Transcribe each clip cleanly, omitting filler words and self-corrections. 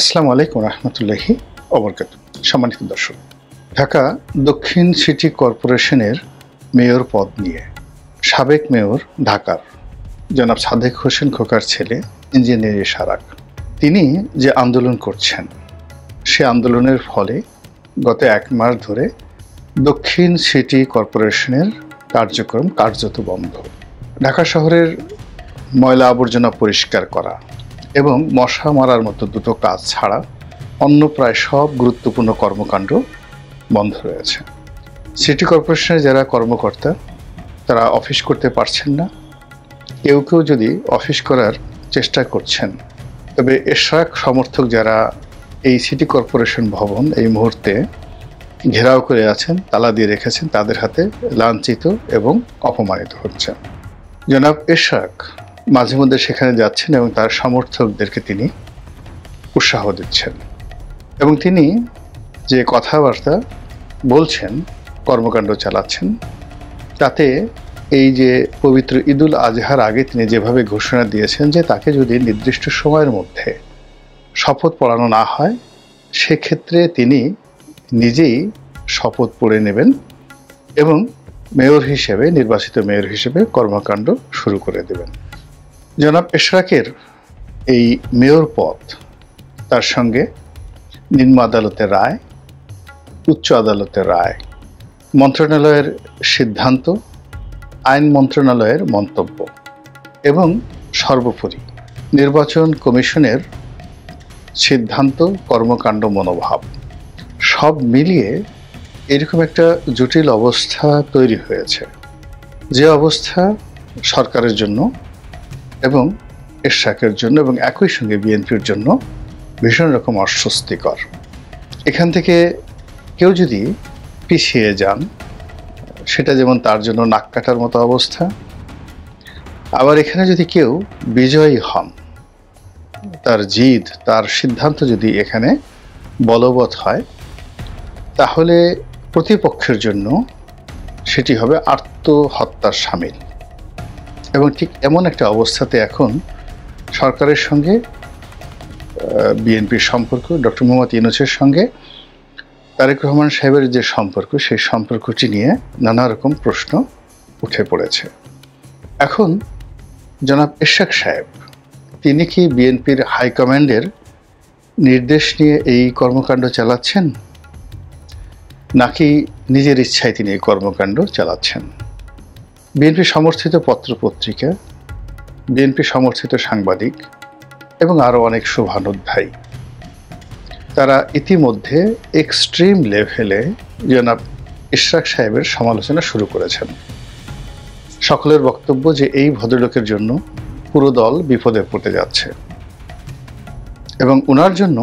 আসসালামু আলাইকুম রহমতুল্লাহি ওবরকাতুহু। সম্মানিত দর্শক, ঢাকা দক্ষিণ সিটি কর্পোরেশনের মেয়র পদ নিয়ে সাবেক মেয়র ঢাকার জনাব সাদেক হোসেন খোকার ছেলে ইঞ্জিনিয়ার ইশারাক তিনি যে আন্দোলন করছেন, সে আন্দোলনের ফলে গত 1 মাস ধরে দক্ষিণ সিটি কর্পোরেশনের কার্যক্রম কার্যত বন্ধ। ঢাকা শহরের ময়লা আবর্জনা পরিষ্কার করা এবং মশা মারার মতো দুটো কাজ ছাড়া অন্য প্রায় সব গুরুত্বপূর্ণ কর্মকাণ্ড বন্ধ রয়েছে। সিটি কর্পোরেশনের যারা কর্মকর্তা তারা অফিস করতে পারছেন না। কেউ কেউ যদি অফিস করার চেষ্টা করছেন, তবে ইশরাক সমর্থক যারা এই সিটি কর্পোরেশন ভবন এই মুহূর্তে ঘেরাও করে আছেন, তালা দিয়ে রেখেছেন, তাদের হাতে লাঞ্ছিত এবং অপমানিত হচ্ছেন। জনাব ইশরাক মাঝে মধ্যে সেখানে যাচ্ছেন এবং তার সমর্থকদেরকে তিনি উৎসাহ দিচ্ছেন এবং তিনি যে কথাবার্তা বলছেন, কর্মকাণ্ড চালাচ্ছেন, তাতে এই যে পবিত্র ঈদুল আজহার আগে তিনি যেভাবে ঘোষণা দিয়েছেন যে তাকে যদি নির্দিষ্ট সময়ের মধ্যে শপথ পড়ানো না হয়, সেক্ষেত্রে তিনি নিজেই শপথ পড়ে নেবেন এবং মেয়র হিসেবে, নির্বাচিত মেয়র হিসেবে কর্মকাণ্ড শুরু করে দেবেন। জনাব ইশরাকের এই মেয়র পদ, তার সঙ্গে নিম্ন আদালতের রায়, উচ্চ আদালতের রায়, মন্ত্রণালয়ের সিদ্ধান্ত, আইন মন্ত্রণালয়ের মন্তব্য এবং সর্বোপরি নির্বাচন কমিশনের সিদ্ধান্ত, কর্মকাণ্ড, মনোভাব সব মিলিয়ে এরকম একটা জটিল অবস্থা তৈরি হয়েছে, যে অবস্থা সরকারের জন্য এবং ইশরাকের জন্য এবং একই সঙ্গে বিএনপির জন্য ভীষণ রকম অস্বস্তিকর। এখান থেকে কেউ যদি পিছিয়ে যান, সেটা যেমন তার জন্য নাক কাটার মতো অবস্থা, আবার এখানে যদি কেউ বিজয়ী হন, তার জিদ, তার সিদ্ধান্ত যদি এখানে বলবৎ হয়, তাহলে প্রতিপক্ষের জন্য সেটি হবে আত্মহত্যার শামিল। এবং ঠিক এমন একটা অবস্থাতে এখন সরকারের সঙ্গে বিএনপির সম্পর্ক, ডক্টর মোহাম্মদ ইউনূসের সঙ্গে তারেক রহমান সাহেবের যে সম্পর্ক, সেই সম্পর্কটি নিয়ে নানা রকম প্রশ্ন উঠে পড়েছে। এখন জনাব ইশরাক সাহেব তিনি কি বিএনপির হাইকমান্ডের নির্দেশ নিয়ে এই কর্মকাণ্ড চালাচ্ছেন, নাকি নিজের ইচ্ছায় তিনি এই কর্মকাণ্ড চালাচ্ছেন? বিএনপি সমর্থিত পত্রপত্রিকা, বিএনপি সমর্থিত সাংবাদিক এবং আরও অনেক শুভানুধ্যায়ী তারা ইতিমধ্যে এক্সট্রিম লেভেলে জনাব ইশরাক সাহেবের সমালোচনা শুরু করেছেন। সকলের বক্তব্য যে এই ভদ্রলোকের জন্য পুরো দল বিপদে পড়তে যাচ্ছে এবং ওনার জন্য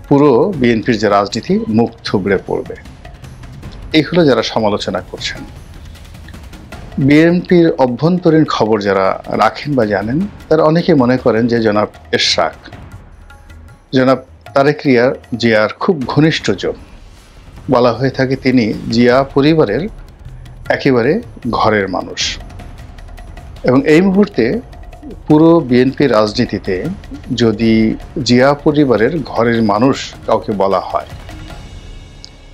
পুরো বিএনপির যে রাজনীতি মুখ থুবড়ে পড়বে। এই হলো যারা সমালোচনা করছেন। বিএনপির অভ্যন্তরীণ খবর যারা রাখেন বা জানেন, তারা অনেকে মনে করেন যে জনাব ইশরাক জনাব তারেক জিয়ার খুব ঘনিষ্ঠজন। বলা হয়ে থাকে তিনি জিয়া পরিবারের একেবারে ঘরের মানুষ এবং এই মুহূর্তে পুরো বিএনপি রাজনীতিতে যদি জিয়া পরিবারের ঘরের মানুষ কাউকে বলা হয়,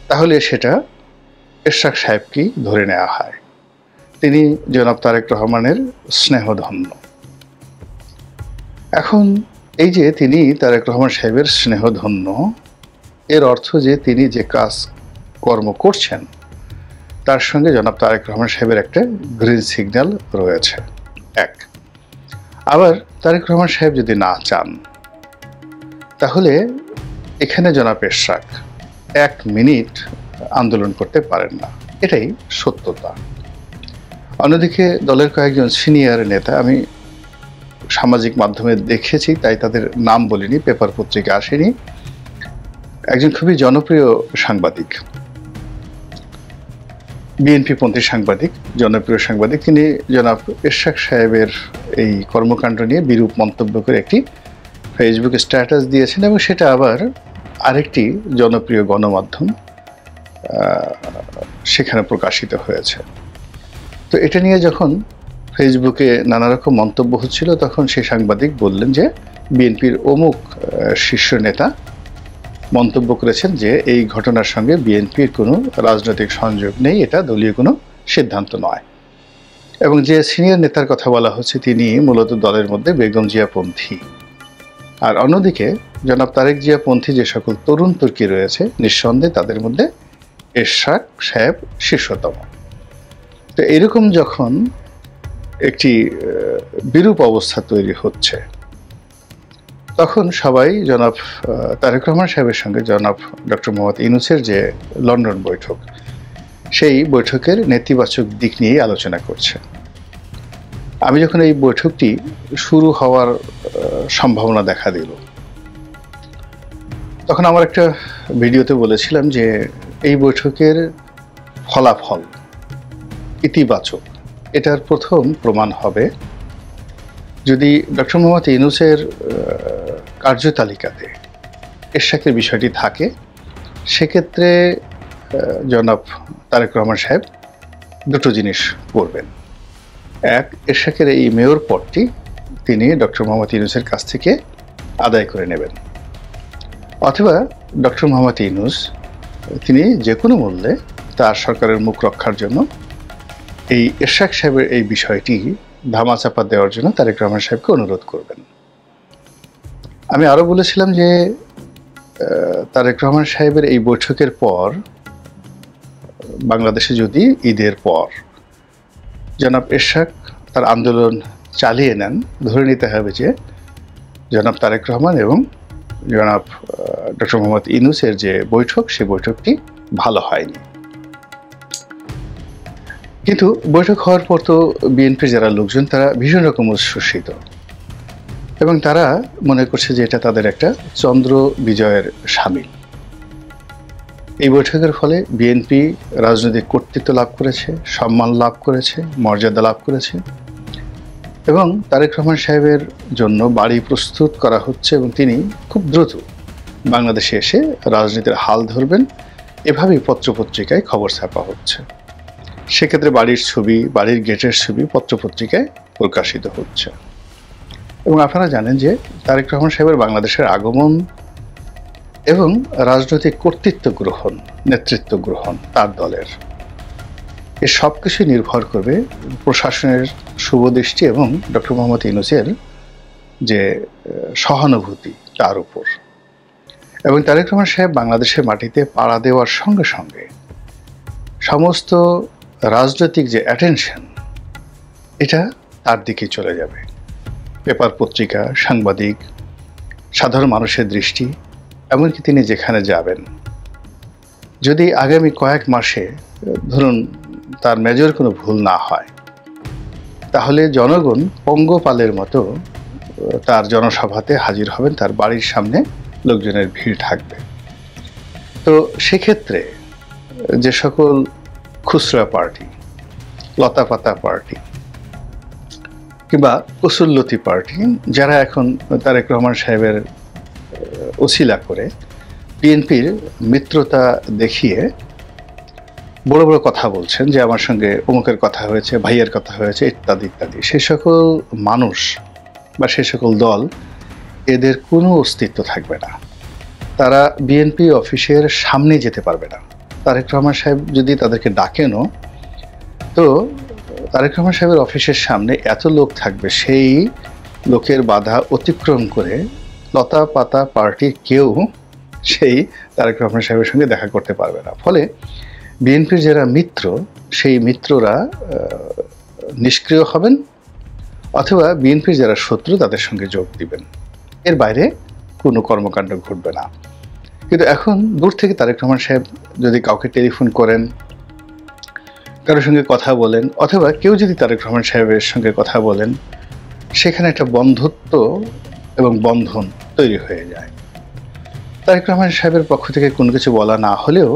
তাহলে সেটা ইশরাক সাহেবকেই ধরে নেওয়া হয়। তিনি জনাব তারেক রহমানের স্নেহধন্য। এখন এই যে তিনি তারেক রহমান সাহেবের স্নেহধন্য, এর অর্থ যে তিনি যে কাজ কর্ম করছেন তার সঙ্গে জনাব তারেক রহমান সাহেবের একটা গ্রিন সিগন্যাল রয়েছে। এক, আবার তারেক রহমান সাহেব যদি না চান, তাহলে এখানে জনাব ইশরাক 1 মিনিট আন্দোলন করতে পারেন না, এটাই সত্যতা। অন্যদিকে দলের কয়েকজন সিনিয়র নেতা আমি সামাজিক মাধ্যমে দেখেছি, তাই তাদের নাম বলিনি, পেপার পত্রিকা আসেনি। একজন খুবই জনপ্রিয় সাংবাদিক, বিএনপিপন্থী সাংবাদিক, জনপ্রিয় সাংবাদিক, তিনি জনাব ইশরাক সাহেবের এই কর্মকাণ্ড নিয়ে বিরূপ মন্তব্য করে একটি ফেসবুকে স্ট্যাটাস দিয়েছেন এবং সেটা আবার আরেকটি জনপ্রিয় গণমাধ্যম সেখানে প্রকাশিত হয়েছে। তো এটা নিয়ে যখন ফেসবুকে নানা রকম মন্তব্য হচ্ছিল, তখন সেই সাংবাদিক বললেন যে বিএনপির অমুক শীর্ষ নেতা মন্তব্য করেছেন যে এই ঘটনার সঙ্গে বিএনপির কোনো রাজনৈতিক সংযোগ নেই, এটা দলীয় কোনো সিদ্ধান্ত নয়। এবং যে সিনিয়র নেতার কথা বলা হচ্ছে তিনি মূলত দলের মধ্যে বেগম জিয়াপন্থী। আর অন্যদিকে জনাব তারেক জিয়াপন্থী যে সকল তরুণ তুর্কি রয়েছে নিঃসন্দেহে তাদের মধ্যে এরশাদ সাহেব শীর্ষতম। তো এরকম যখন একটি বিরূপ অবস্থা তৈরি হচ্ছে তখন সবাই জনাব তারেক রহমান সাহেবের সঙ্গে জনাব ডক্টর মোহাম্মদ ইউনূসের যে লন্ডন বৈঠক, সেই বৈঠকের নেতিবাচক দিক নিয়ে আলোচনা করছে। আমি যখন এই বৈঠকটি শুরু হওয়ার সম্ভাবনা দেখা দিল তখন আমার একটা ভিডিওতে বলেছিলাম যে এই বৈঠকের ফলাফল ইতিবাচক, এটার প্রথম প্রমাণ হবে যদি ডক্টর মোহাম্মদ ইউনূসের কার্যতালিকাতে এরশাদের বিষয়টি থাকে। সেক্ষেত্রে জনাব তারেক রহমান সাহেব দুটো জিনিস করবেন। এক, এরশাদের এই মেয়র পদটি তিনি ডক্টর মোহাম্মদ ইউনূসের কাছ থেকে আদায় করে নেবেন, অথবা ডক্টর মোহাম্মদ ইউনূস তিনি যে কোনো মূল্যে তার সরকারের মুখ রক্ষার জন্য এই এরশাদ সাহেবের এই বিষয়টি ধামাচাপা দেওয়ার জন্য তারেক রহমান সাহেবকে অনুরোধ করবেন। আমি আরও বলেছিলাম যে তারেক রহমান সাহেবের এই বৈঠকের পর বাংলাদেশে যদি ঈদের পর জনাব এরশাদ তার আন্দোলন চালিয়ে নেন, ধরে নিতে হবে যে জনাব তারেক রহমান এবং জনাব ডক্টর মোহাম্মদ ইউনূসের যে বৈঠক, সেই বৈঠকটি ভালো হয়নি। কিন্তু বৈঠক হওয়ার পর তো বিএনপির যারা লোকজন তারা ভীষণ রকম উচ্ছ্বসিত এবং তারা মনে করছে যে এটা তাদের একটা চন্দ্র বিজয়ের শামিল। এই বৈঠকের ফলে বিএনপি রাজনৈতিক কর্তৃত্ব লাভ করেছে, সম্মান লাভ করেছে, মর্যাদা লাভ করেছে এবং তারেক রহমান সাহেবের জন্য বাড়ি প্রস্তুত করা হচ্ছে এবং তিনি খুব দ্রুত বাংলাদেশে এসে রাজনীতির হাল ধরবেন, এভাবেই পত্রপত্রিকায় খবর ছাপা হচ্ছে। সেক্ষেত্রে বাড়ির ছবি, বাড়ির গেটের ছবি পত্রপত্রিকায় প্রকাশিত হচ্ছে। এবং আপনারা জানেন যে তারেক রহমান সাহেবের বাংলাদেশের আগমন এবং রাজনৈতিক কর্তৃত্ব গ্রহণ, নেতৃত্ব গ্রহণ তার দলের, এ সব কিছু নির্ভর করবে প্রশাসনের শুভদৃষ্টি এবং ডক্টর মোহাম্মদ ইউনূসের যে সহানুভূতি তার উপর। এবং তারেক রহমান সাহেব বাংলাদেশের মাটিতে পাড়া দেওয়ার সঙ্গে সঙ্গে সমস্ত রাজনৈতিক যে অ্যাটেনশন এটা তার দিকে চলে যাবে। পেপার পত্রিকা, সাংবাদিক, সাধারণ মানুষের দৃষ্টি, এমনকি তিনি যেখানে যাবেন, যদি আগামী কয়েক মাসে ধরুন তার মেজর কোনো ভুল না হয়, তাহলে জনগণ পঙ্গপালের মতো তার জনসভাতে হাজির হবেন, তার বাড়ির সামনে লোকজনের ভিড় থাকবে। তো সেক্ষেত্রে যে সকল খুচরা পার্টি, লতাপাতা পার্টি কিংবা কসুল্লতি পার্টি, যারা এখন তারেক রহমান সাহেবের ওসিলা করে বিএনপির মিত্রতা দেখিয়ে বড় বড় কথা বলছেন যে আমার সঙ্গে অমুকের কথা হয়েছে, ভাইয়ের কথা হয়েছে, ইত্যাদি ইত্যাদি, সে সকল মানুষ বা সে সকল দল, এদের কোনো অস্তিত্ব থাকবে না। তারা বিএনপি অফিসের সামনে যেতে পারবে না। তারেক রহমান সাহেব যদি তাদেরকে ডাকেনও, তো তারেক রহমান সাহেবের অফিসের সামনে এত লোক থাকবে, সেই লোকের বাধা অতিক্রম করে লতা পাতা পার্টির কেউ সেই তারেক রহমান সাহেবের সঙ্গে দেখা করতে পারবে না। ফলে বিএনপির যারা মিত্র, সেই মিত্ররা নিষ্ক্রিয় হবেন অথবা বিএনপির যারা শত্রু তাদের সঙ্গে যোগ দিবেন। এর বাইরে কোনো কর্মকাণ্ড ঘটবে না। কিন্তু এখন দূর থেকে তারেক রহমান সাহেব যদি কাউকে টেলিফোন করেন, কারোর সঙ্গে কথা বলেন, অথবা কেউ যদি তারেক রহমান সাহেবের সঙ্গে কথা বলেন, সেখানে একটা বন্ধুত্ব এবং বন্ধন তৈরি হয়ে যায়। তারেক রহমান সাহেবের পক্ষ থেকে কোনো কিছু বলা না হলেও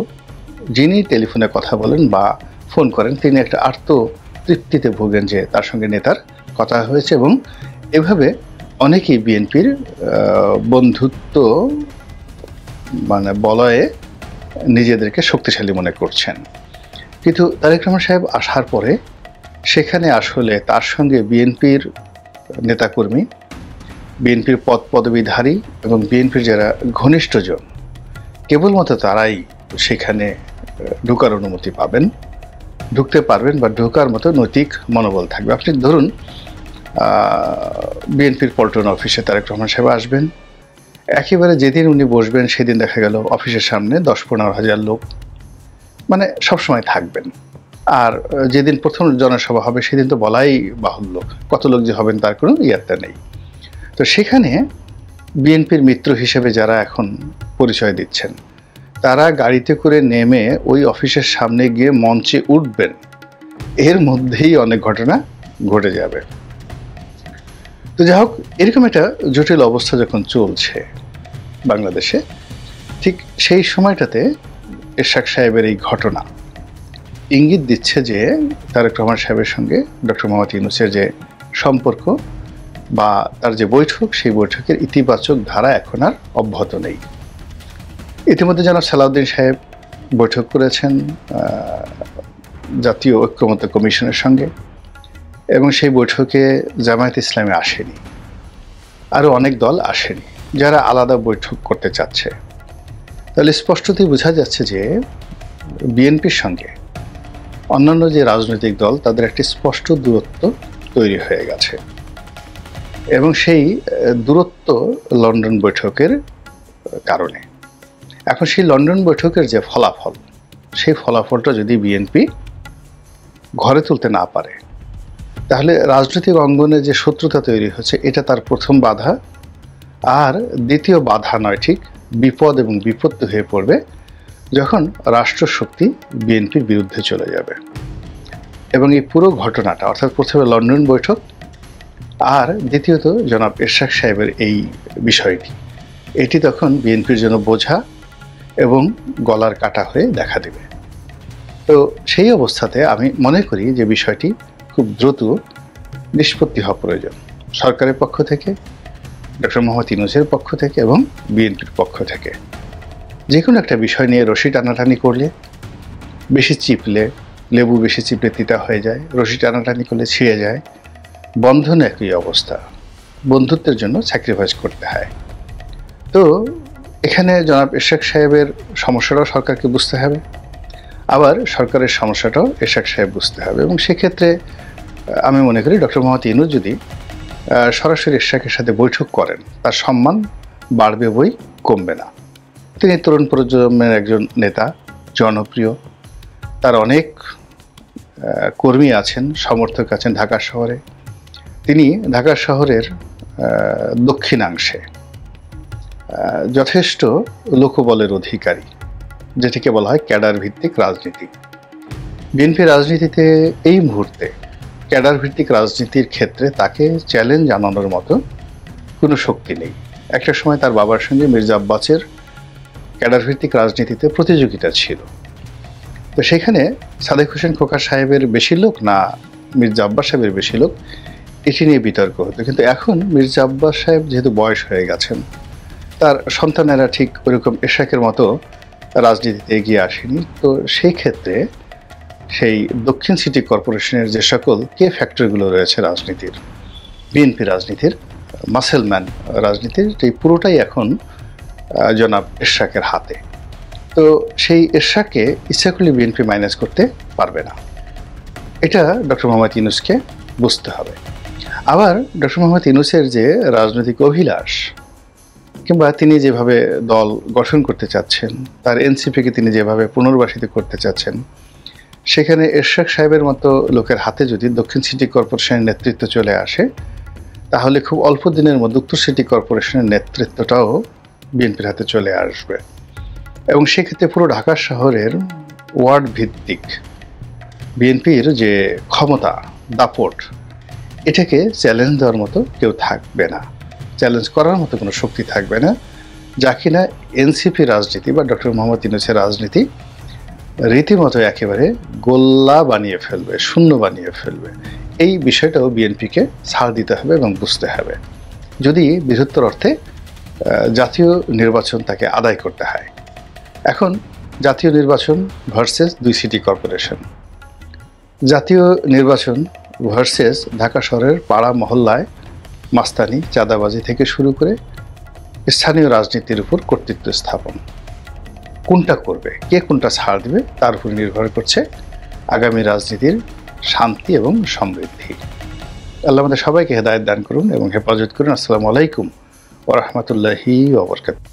যিনি টেলিফোনে কথা বলেন বা ফোন করেন, তিনি একটা আত্মতৃপ্তিতে ভোগেন যে তার সঙ্গে নেতার কথা হয়েছে এবং এভাবে অনেকেই বিএনপির বন্ধুত্ব বলয়ে নিজেদেরকে শক্তিশালী মনে করছেন। কিন্তু তারেক রহমান সাহেব আসার পরে সেখানে আসলে তার সঙ্গে বিএনপির নেতাকর্মী বিএনপির পদবিধারী এবং বিএনপির যারা ঘনিষ্ঠজন কেবলমাত্র তারাই সেখানে ঢোকার অনুমতি পাবেন, ঢুকতে পারবেন বা ঢোকার মতো নৈতিক মনোবল থাকবে। আপনি ধরুন বিএনপির পল্টন অফিসে তারেক রহমান সাহেব আসবেন, একেবারে যেদিন উনি বসবেন সেদিন দেখা গেল অফিসের সামনে 10-15 হাজার লোক মানে সবসময় থাকবেন। আর যেদিন প্রথম জনসভা হবে সেদিন তো বলাই বাহুল্য, কত লোক যে হবেন তার কোনো ইয়াত্তা নেই। তো সেখানে বিএনপির মিত্র হিসেবে যারা এখন পরিচয় দিচ্ছেন তারা গাড়িতে করে নেমে ওই অফিসের সামনে গিয়ে মঞ্চে উঠবেন, এর মধ্যেই অনেক ঘটনা ঘটে যাবে। তো যাই হোক, এরকম একটা জটিল অবস্থা যখন চলছে বাংলাদেশে, ঠিক সেই সময়টাতে এরশাদ সাহেবের এই ঘটনা ইঙ্গিত দিচ্ছে যে তারেক রহমান সাহেবের সঙ্গে ডক্টর মোহাম্মদ ইউনূসের যে সম্পর্ক বা তার যে বৈঠক, সেই বৈঠকের ইতিবাচক ধারা এখন আর অব্যাহত নেই। ইতিমধ্যে জনাব সালাউদ্দিন সাহেব বৈঠক করেছেন জাতীয় ঐক্যমত্য কমিশনের সঙ্গে, এবং সেই বৈঠকে জামায়াত ইসলামী আসেনি, আরও অনেক দল আসেনি যারা আলাদা বৈঠক করতে চাচ্ছে। তাহলে স্পষ্টতই বোঝা যাচ্ছে যে বিএনপির সঙ্গে অন্যান্য যে রাজনৈতিক দল তাদের একটি স্পষ্ট দূরত্ব তৈরি হয়ে গেছে, এবং সেই দূরত্ব লন্ডন বৈঠকের কারণে। এখন সেই লন্ডন বৈঠকের যে ফলাফল, সেই ফলাফলটা যদি বিএনপি ঘরে তুলতে না পারে, তাহলে রাজনৈতিক অঙ্গনে যে শত্রুতা তৈরি হচ্ছে এটা তার প্রথম বাধা। আর দ্বিতীয় বাধা নয়, ঠিক বিপদ এবং বিপত্তি হয়ে পড়বে যখন রাষ্ট্রশক্তি বিএনপির বিরুদ্ধে চলে যাবে। এবং এই পুরো ঘটনাটা, অর্থাৎ প্রথমে লন্ডন বৈঠক আর দ্বিতীয়ত জনাব এরশাদ সাহেবের এই বিষয়টি, এটি তখন বিএনপির জন্য বোঝা এবং গলার কাটা হয়ে দেখা দেবে। তো সেই অবস্থাতে আমি মনে করি যে বিষয়টি খুব দ্রুত নিষ্পত্তি হওয়া প্রয়োজন, সরকারের পক্ষ থেকে, ডক্টর মোহাম্মদ ইউনূসের পক্ষ থেকে এবং বিএনপির পক্ষ থেকে। যে কোনো একটা বিষয় নিয়ে রশি টানাটানি করলে, বেশি চিপলে, লেবু বেশি চিপলে তিতা হয়ে যায়, রশি টানাটানি করলে ছিঁড়ে যায়। বন্ধন একই অবস্থা, বন্ধুত্বের জন্য স্যাক্রিফাইস করতে হয়। তো এখানে জনাব এরশাদ সাহেবের সমস্যাটাও সরকারকে বুঝতে হবে, আবার সরকারের সমস্যাটাও এরশাদ সাহেব বুঝতে হবে। এবং সেক্ষেত্রে আমি মনে করি ডক্টর মোহাম্মদ ইউনূস যদি সরাসরি এরশাদের সাথে বৈঠক করেন, তার সম্মান বাড়বে বই কমবে না। তিনি তরুণ প্রজন্মের একজন নেতা, জনপ্রিয়, তার অনেক কর্মী আছেন, সমর্থক আছেন ঢাকা শহরে। তিনি ঢাকা শহরের দক্ষিণাংশে যথেষ্ট লোকবলের অধিকারী, যেটিকে বলা হয় ক্যাডার ভিত্তিক রাজনীতি। বিএনপি রাজনীতিতে এই মুহূর্তে ক্যাডার ভিত্তিক রাজনীতির ক্ষেত্রে তাকে চ্যালেঞ্জ জানানোর মতো কোনো শক্তি নেই। একটা সময় তার বাবার সঙ্গে মির্জা আব্বাসের ক্যাডার ভিত্তিক রাজনীতিতে প্রতিযোগিতা ছিল। তো সেখানে সাদেক হোসেন খোকা সাহেবের বেশি লোক না মির্জা আব্বাস সাহেবের বেশি লোক, এটি নিয়ে বিতর্ক হতো। কিন্তু এখন মির্জা আব্বাস সাহেব যেহেতু বয়স হয়ে গেছেন, তার সন্তানেরা ঠিক ওরকম এরশাদের মতো রাজনীতিতে এগিয়ে আসেনি। তো সেই ক্ষেত্রে সেই দক্ষিণ সিটি কর্পোরেশনের যে সকল কে ফ্যাক্টরগুলো রয়েছে রাজনীতির, বিএনপি রাজনীতির, মাসেলম্যান রাজনীতির, এই পুরোটাই এখন জনাব এরশাদের হাতে। তো সেই এরশাদকে ইচ্ছা করলে বিএনপি মাইনাস করতে পারবে না, এটা ডক্টর মোহাম্মদ ইউনূসকে বুঝতে হবে। আবার ডক্টর মোহাম্মদ ইউনূসের যে রাজনৈতিক অভিলাষ, কিংবা তিনি যেভাবে দল গঠন করতে চাচ্ছেন, তার এনসিপিকে তিনি যেভাবে পুনর্বাসিত করতে চাচ্ছেন, সেখানে এরশাদ সাহেবের মতো লোকের হাতে যদি দক্ষিণ সিটি কর্পোরেশনের নেতৃত্ব চলে আসে, তাহলে খুব অল্প দিনের মধ্যে উত্তর সিটি কর্পোরেশনের নেতৃত্বটাও বিএনপির হাতে চলে আসবে। এবং সেক্ষেত্রে পুরো ঢাকা শহরের ওয়ার্ড ভিত্তিক বিএনপির যে ক্ষমতা, দাপট, এটাকে চ্যালেঞ্জ দেওয়ার মতো কেউ থাকবে না, চ্যালেঞ্জ করার মতো কোনো শক্তি থাকবে না, যা কিনা এনসিপি রাজনীতি বা ডক্টর মোহাম্মদ ইউনূসের রাজনীতি রীতিমতো একেবারে গোল্লা বানিয়ে ফেলবে, শূন্য বানিয়ে ফেলবে। এই বিষয়টাও বিএনপিকে ছাড় দিতে হবে এবং বুঝতে হবে, যদি বৃহত্তর অর্থে জাতীয় নির্বাচন তাকে আদায় করতে হয়। এখন জাতীয় নির্বাচন ভার্সেস দুই সিটি কর্পোরেশন, জাতীয় নির্বাচন ভার্সেস ঢাকা শহরের পাড়া মহল্লায় মাস্তানি, চাঁদাবাজি থেকে শুরু করে স্থানীয় রাজনীতির উপর কর্তৃত্ব স্থাপন। কোনটা করবে, কে কোনটা ছাড় দেবে, তার উপর নির্ভর করছে আগামী রাজনীতির শান্তি এবং সমৃদ্ধি। আল্লাহ আমাদের সবাইকে হেদায়েত দান করুন এবং হেফাজত করুন। আসসালামু আলাইকুম ওয়া রাহমাতুল্লাহি ওয়া বারাকাতুহু।